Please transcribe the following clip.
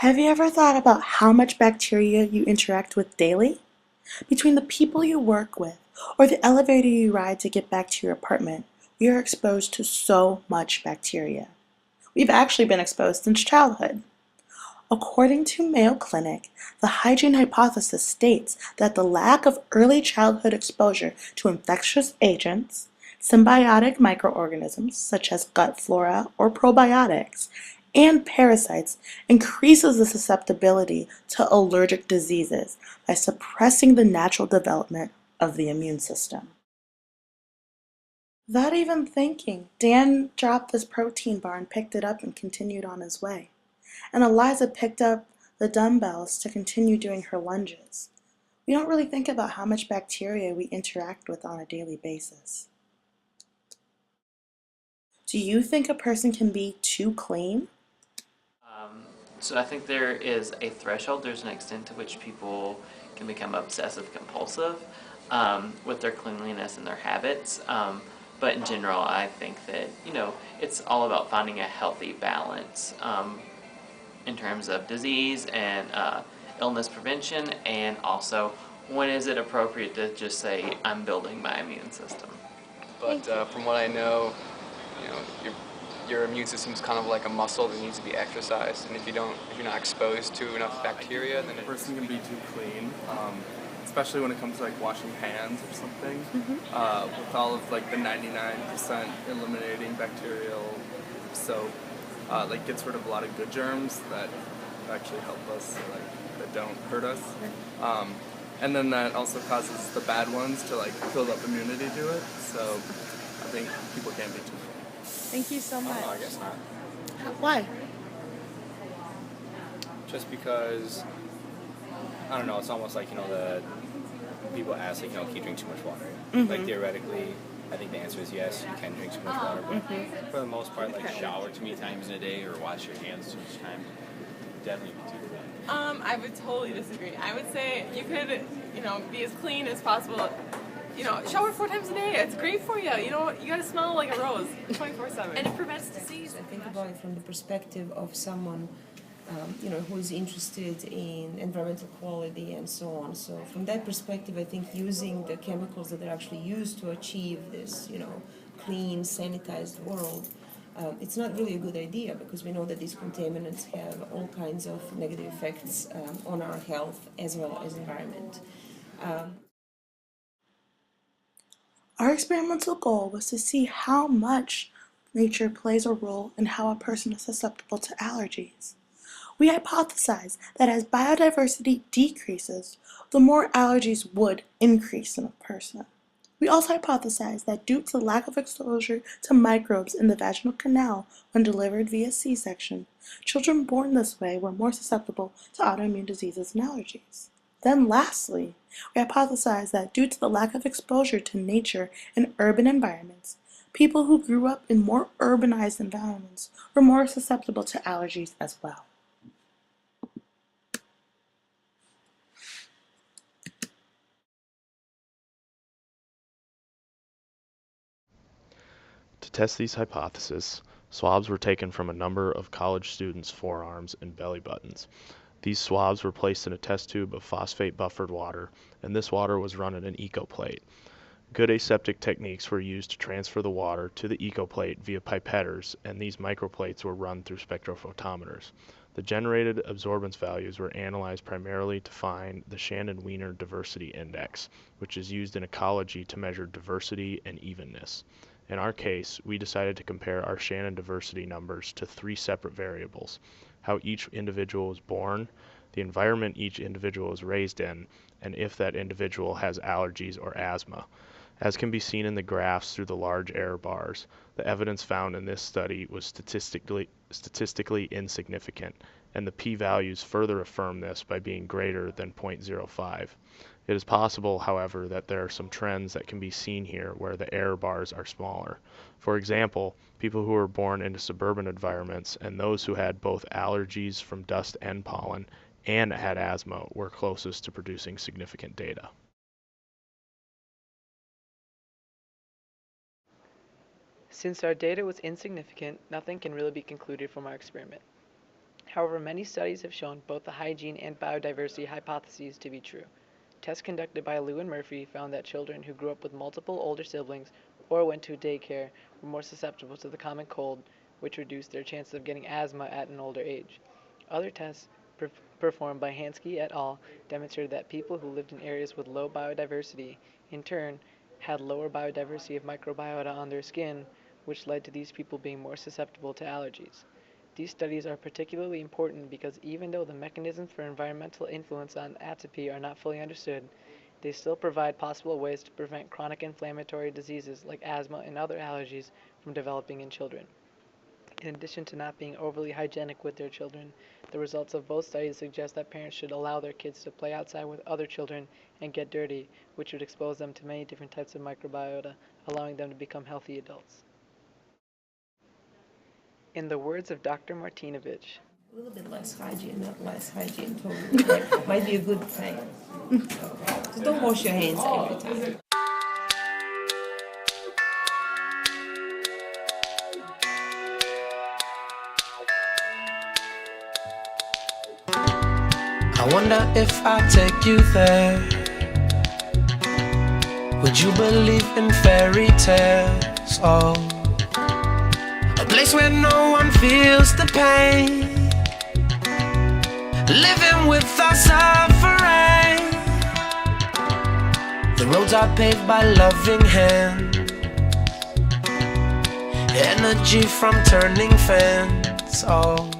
Have you ever thought about how much bacteria you interact with daily? Between the people you work with or the elevator you ride to get back to your apartment, we are exposed to so much bacteria. We've actually been exposed since childhood. According to Mayo Clinic, the hygiene hypothesis states that the lack of early childhood exposure to infectious agents, symbiotic microorganisms such as gut flora or probiotics, and parasites increases the susceptibility to allergic diseases by suppressing the natural development of the immune system. Without even thinking, Dan dropped this protein bar and picked it up and continued on his way. And Eliza picked up the dumbbells to continue doing her lunges. We don't really think about how much bacteria we interact with on a daily basis. Do you think a person can be too clean? So I think there is a threshold. There's an extent to which people can become obsessive compulsive with their cleanliness and their habits. But in general, I think that it's all about finding a healthy balance in terms of disease and illness prevention, and also when is it appropriate to just say I'm building my immune system. But from what I know, you know, your immune system's kind of like a muscle that needs to be exercised, and if you're not exposed to enough bacteria, then A person can be too clean, especially when it comes to like washing hands or something. With all of like the 99% eliminating bacterial soap, like gets rid of a lot of good germs that actually help us, like that don't hurt us. And then that also causes the bad ones to like build up immunity to it. So I think people can be too clean. Thank you so much. I guess not. Why? Just because I don't know, it's almost like the people ask like can you drink too much water? Like theoretically, I think the answer is yes, you can drink too much water, but for the most part, like Shower too many times in a day or wash your hands too much time. Definitely be too clean. I would totally disagree. I would say you could, be as clean as possible. Shower 4 times a day. It's great for you. You gotta smell like a rose 24/7. And it prevents disease. I think about it from the perspective of someone, who is interested in environmental quality and so on. So from that perspective, I think using the chemicals that are actually used to achieve this, clean, sanitized world, it's not really a good idea because we know that these contaminants have all kinds of negative effects on our health as well as environment. Our experimental goal was to see how much nature plays a role in how a person is susceptible to allergies. We hypothesized that as biodiversity decreases, the more allergies would increase in a person. We also hypothesized that due to the lack of exposure to microbes in the vaginal canal when delivered via C-section, children born this way were more susceptible to autoimmune diseases and allergies. Then lastly, we hypothesized that due to the lack of exposure to nature in urban environments, people who grew up in more urbanized environments were more susceptible to allergies as well. To test these hypotheses, swabs were taken from a number of college students' forearms and belly buttons. These swabs were placed in a test tube of phosphate buffered water, and this water was run in an ecoplate. Good aseptic techniques were used to transfer the water to the ecoplate via pipetters, and these microplates were run through spectrophotometers. The generated absorbance values were analyzed primarily to find the Shannon-Wiener Diversity Index, which is used in ecology to measure diversity and evenness. In our case, we decided to compare our Shannon diversity numbers to 3 separate variables: how each individual was born, the environment each individual was raised in, and if that individual has allergies or asthma. As can be seen in the graphs through the large error bars, the evidence found in this study was statistically insignificant, and the p-values further affirm this by being greater than 0.05. It is possible, however, that there are some trends that can be seen here where the error bars are smaller. For example, people who were born into suburban environments and those who had both allergies from dust and pollen and had asthma were closest to producing significant data. Since our data was insignificant, nothing can really be concluded from our experiment. However, many studies have shown both the hygiene and biodiversity hypotheses to be true. Tests conducted by Liu and Murphy found that children who grew up with multiple older siblings or went to daycare were more susceptible to the common cold, which reduced their chances of getting asthma at an older age. Other tests performed by Hansky et al. Demonstrated that people who lived in areas with low biodiversity, in turn, had lower biodiversity of microbiota on their skin, which led to these people being more susceptible to allergies. These studies are particularly important because even though the mechanisms for environmental influence on atopy are not fully understood, they still provide possible ways to prevent chronic inflammatory diseases like asthma and other allergies from developing in children. In addition to not being overly hygienic with their children, the results of both studies suggest that parents should allow their kids to play outside with other children and get dirty, which would expose them to many different types of microbiota, allowing them to become healthy adults. In the words of Dr. Martinovich, a little bit less hygiene, not less hygiene, totally. Might be a good thing. So don't wash your hands every time. I wonder if I take you there, would you believe in fairy tales? Oh, a place where no one feels the pain, living with our suffering. The roads are paved by loving hands, energy from turning fans. Oh,